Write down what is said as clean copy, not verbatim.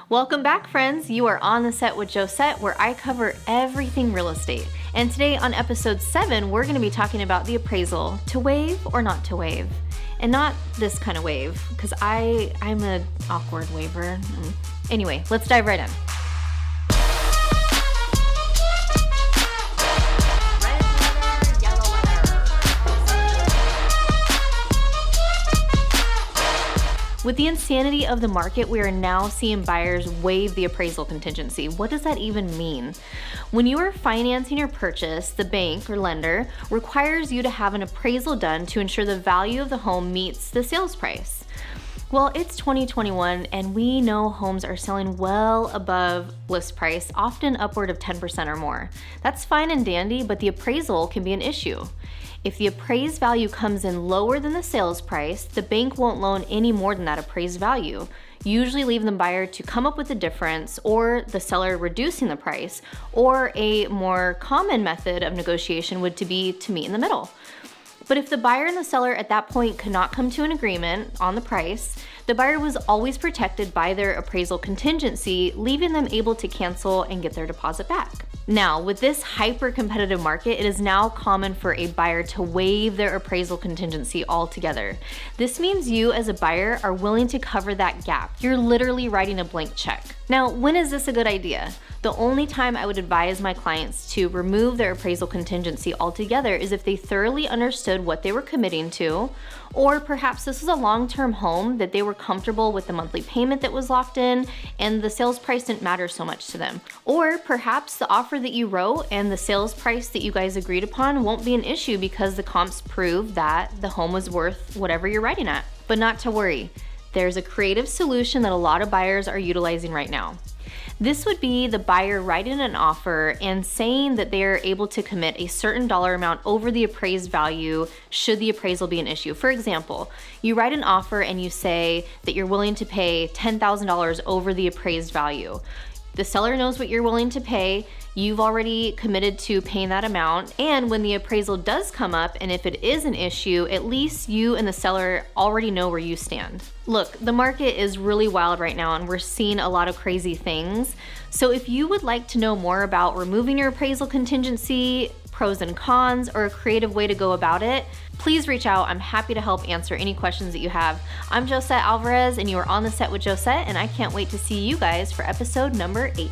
Welcome back, friends. You are on the set with Josette, where I cover everything real estate. And today on episode 7, we're going to be talking about the appraisal, to waive or not to waive. And not this kind of waive, because I'm an awkward waiver. Anyway, let's dive right in. With the insanity of the market, we are now seeing buyers waive the appraisal contingency. What does that even mean? When you are financing your purchase, the bank or lender requires you to have an appraisal done to ensure the value of the home meets the sales price. Well, it's 2021 and we know homes are selling well above list price, often upward of 10% or more. That's fine and dandy, but the appraisal can be an issue. If the appraised value comes in lower than the sales price, the bank won't loan any more than that appraised value, usually leaving the buyer to come up with the difference or the seller reducing the price, or a more common method of negotiation would be to meet in the middle. But if the buyer and the seller at that point could not come to an agreement on the price, the buyer was always protected by their appraisal contingency, leaving them able to cancel and get their deposit back. Now, with this hyper-competitive market, it is now common for a buyer to waive their appraisal contingency altogether. This means you as a buyer are willing to cover that gap. You're literally writing a blank check. Now, when is this a good idea? The only time I would advise my clients to remove their appraisal contingency altogether is if they thoroughly understood what they were committing to, or perhaps this was a long-term home that they were comfortable with the monthly payment that was locked in and the sales price didn't matter so much to them. Or perhaps the offer that you wrote and the sales price that you guys agreed upon won't be an issue because the comps prove that the home was worth whatever you're writing at. But not to worry, there's a creative solution that a lot of buyers are utilizing right now. This would be the buyer writing an offer and saying that they are able to commit a certain dollar amount over the appraised value should the appraisal be an issue. For example, you write an offer and you say that you're willing to pay $10,000 over the appraised value. The seller knows what you're willing to pay, you've already committed to paying that amount, and when the appraisal does come up, and if it is an issue, at least you and the seller already know where you stand. Look, the market is really wild right now and we're seeing a lot of crazy things. So if you would like to know more about removing your appraisal contingency, pros and cons, or a creative way to go about it, please reach out. I'm happy to help answer any questions that you have. I'm Josette Alvarez and you are on the set with Josette, and I can't wait to see you guys for episode number 8.